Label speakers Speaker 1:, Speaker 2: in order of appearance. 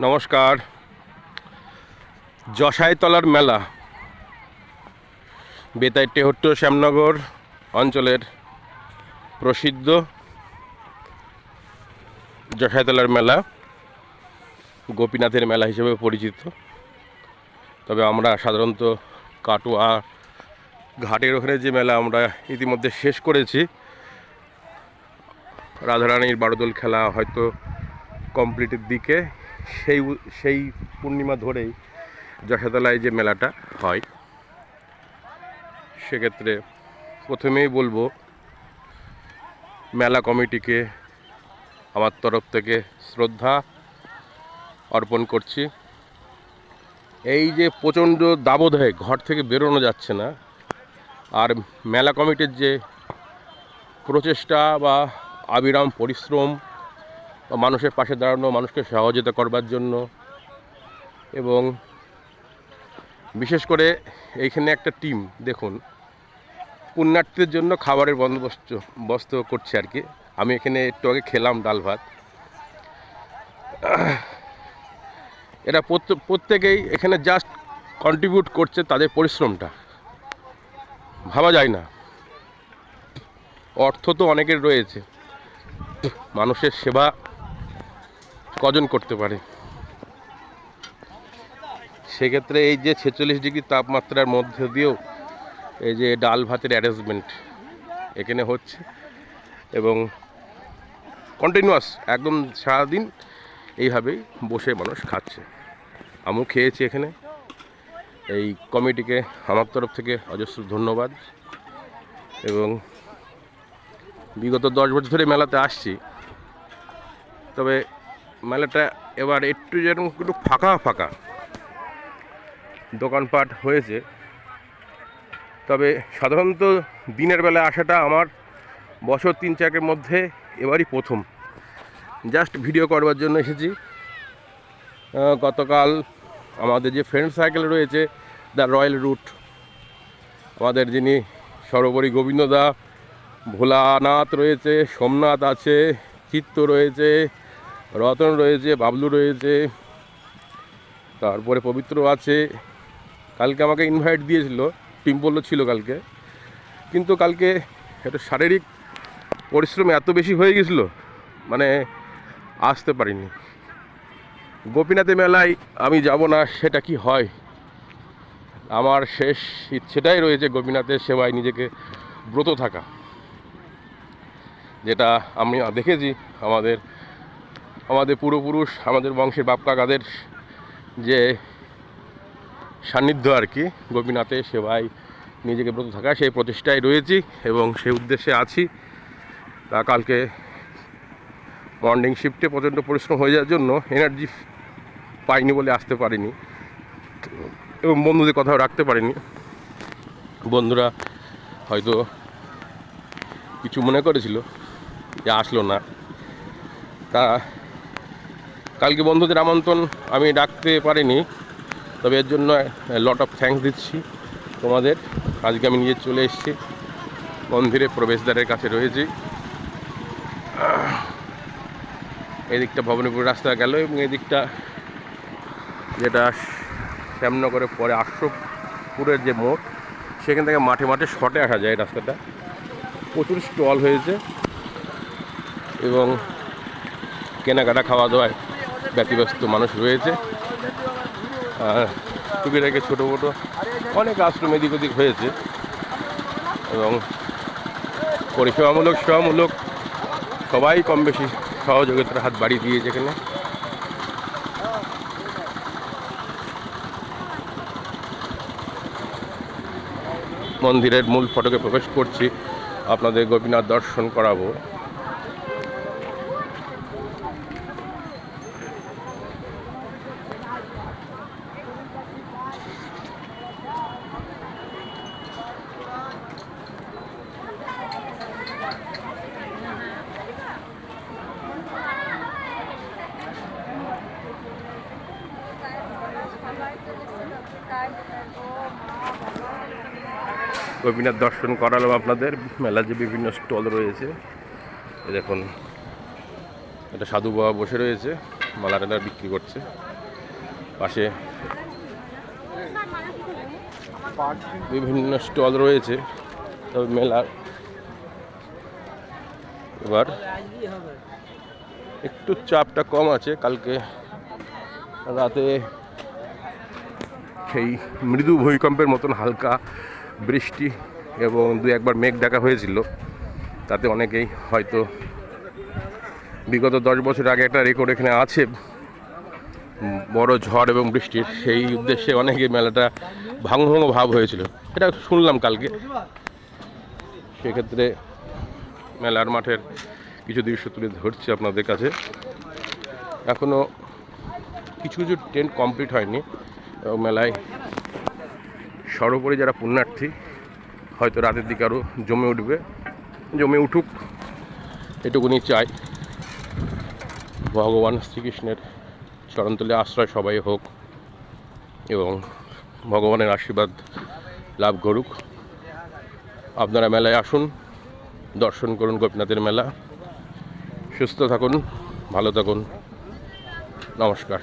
Speaker 1: নমস্কার। জসাইতলার মেলা বেতাই টেহট্ট শ্যামনগর অঞ্চলের প্রসিদ্ধ জসাইতলার মেলা গোপীনাথের মেলা হিসেবে পরিচিত। তবে আমরা সাধারণত কাটোয়া ঘাটের ওখানে যে মেলা আমরা ইতিমধ্যে শেষ করেছি, রাধারানীর বারোদোল খেলা হয়তো কমপ্লিটের দিকে, সেই পূর্ণিমা ধরেই জসাইতলায় যে মেলাটা হয়, সেক্ষেত্রে প্রথমেই বলবো মেলা কমিটিকে আমার তরফ থেকে শ্রদ্ধা অর্পণ করছি। এই যে প্রচণ্ড দাবদাহে ঘর থেকে বেরোনো যাচ্ছে না, আর মেলা কমিটির যে প্রচেষ্টা বা আবিরাম পরিশ্রম বা মানুষের পাশে দাঁড়ানো, মানুষকে সহযোগিতা করবার জন্য, এবং বিশেষ করে এইখানে একটা টিম দেখুন পুণ্যার্থীদের জন্য খাবারের বন্দোবস্ত করছে আর কি। আমি এখানে একটু আগে খেলাম ডাল ভাত। এরা প্রত্যেকেই এখানে জাস্ট কন্ট্রিবিউট করছে তাদের পরিশ্রমটা, ভাবা যায় না। অর্থ তো অনেকের রয়েছে, মানুষের সেবা কজন করতে পারে? সেক্ষেত্রে এই যে 46 ডিগ্রি তাপমাত্রার মধ্যে দিয়েও এই যে ডাল ভাতের অ্যারেঞ্জমেন্ট এখানে হচ্ছে, এবং কন্টিনিউয়াস একদম সারাদিন এইভাবেই বসে মানুষ খাচ্ছে। আমিও খেয়েছি এখানে। এই কমিটিকে আমার তরফ থেকে অজস্র ধন্যবাদ। এবং বিগত 10 বছর ধরে মেলাতে আসছি, তবে মেলাটা এবার একটু যেরকম একটু ফাঁকা ফাঁকা দোকানপাট হয়েছে। তবে সাধারণত দিনের বেলা আসাটা আমার বছর 3-4-এর মধ্যে এবারই প্রথম। জাস্ট ভিডিও করবার জন্য এসেছি। গতকাল আমাদের যে ফ্রেন্ড সার্কেল রয়েছে, দ্য রয়্যাল রুট, আমাদের যিনি সর্বোপরি গোবিন্দদা, ভোলানাথ রয়েছে, সোমনাথ আছে, চিত্ত রয়েছে, রতন রয়েছে, বাবলু রয়েছে, তারপরে পবিত্র আছে। কালকে আমাকে ইনভাইট দিয়েছিল, টিম বললো ছিল কালকে, কিন্তু কালকে একটা শারীরিক পরিশ্রম এত বেশি হয়ে গেছিলো, মানে আসতে পারিনি। গোপীনাথে মেলায় আমি যাব না সেটা কি হয়? আমার শেষ ইচ্ছেটাই রয়েছে গোপীনাথের সেবায় নিজেকে ব্রত থাকা, যেটা আমি দেখেছি আমাদের পূর্বপুরুষ, আমাদের বংশের বাপ কাকাদের যে সান্নিধ্য আর কি, গোপীনাথের সেবায় নিজেকে ব্রত থাকা, সেই প্রচেষ্টায় রয়েছি এবং সেই উদ্দেশ্যে আছি। তা কালকে মর্নিং শিফটে প্রচণ্ড পরিশ্রম হয়ে যাওয়ার জন্য এনার্জি পাইনি বলে আসতে পারিনি, এবং বন্ধুদের কথাও রাখতে পারিনি। বন্ধুরা হয়তো কিছু মনে করেছিল যে আসলো না। তা কালকে বন্ধুদের আমন্ত্রণ আমি ডাকতে পারিনি, তবে এর জন্য লট অফ থ্যাঙ্কস দিচ্ছি তোমাদের। আজকে আমি নিজে চলে এসেছি, মন্দিরে প্রবেশদ্বারের কাছে রয়েছি। এদিকটা ভবানীপুর রাস্তা গেল, এবং এদিকটা যেটা শ্যামনগরের পরে আশরফপুরের যে মোড়, সেখান থেকে মাঠে মাঠে শর্টে আসা যায়। রাস্তাটা প্রচুর স্টল হয়েছে এবং কেনাকাটা খাওয়া দাওয়ায় ব্যতিব্যস্ত মানুষ রয়েছে। টুকিটাকে ছোটো মোটো অনেক আশ্রম এদিক ওদিক হয়েছে, এবং পরিষেবামূলক সেবামূলক সবাই কম বেশি সহযোগিতার হাত বাড়িয়ে দিয়েছে এখানে। মন্দিরের মূল ফটকে প্রবেশ করছি, আপনাদের গোপীনাথ দর্শন করাবো। গোপীনাথ দর্শন করালাম আপনাদের। মেলার যে বিভিন্ন স্টল রয়েছে, দেখুন, এটা সাধু বাবা বসে রয়েছে। মালা টালা বিক্রি করছে। পাশে বিভিন্ন স্টল রয়েছে। তবে মেলার এবার একটু চাপটা কম আছে। কালকে রাতে সেই মৃদু ভূমিকম্পের মতন হালকা বৃষ্টি এবং দু একবার মেঘ ডাকা হয়েছিল। তাতে অনেকেই হয়তো বিগত 10 বছর আগে একটা রেকর্ড এখানে আছে বড় ঝড় এবং বৃষ্টির, সেই উদ্দেশ্যে অনেকে মেলাটা ভাঙো ভাঙো ভাব হয়েছিল, এটা শুনলাম কালকে। সেক্ষেত্রে মেলার মাঠের কিছু দৃশ্য তুলে ধরছি আপনাদের কাছে। এখনও কিছু কিছু টেন্ট কমপ্লিট হয়নি এবং মেলায় সর্বোপরি যারা পুণ্যার্থী হয়তো রাতের দিকে আরও জমে উঠুক, এটুকুনি চাই। ভগবান শ্রীকৃষ্ণের চরণতলে আশ্রয় সবাই হোক এবং ভগবানের আশীর্বাদ লাভ করুক। আপনারা মেলায় আসুন, দর্শন করুন গোপীনাথের মেলা। সুস্থ থাকুন, ভালো থাকুন, নমস্কার।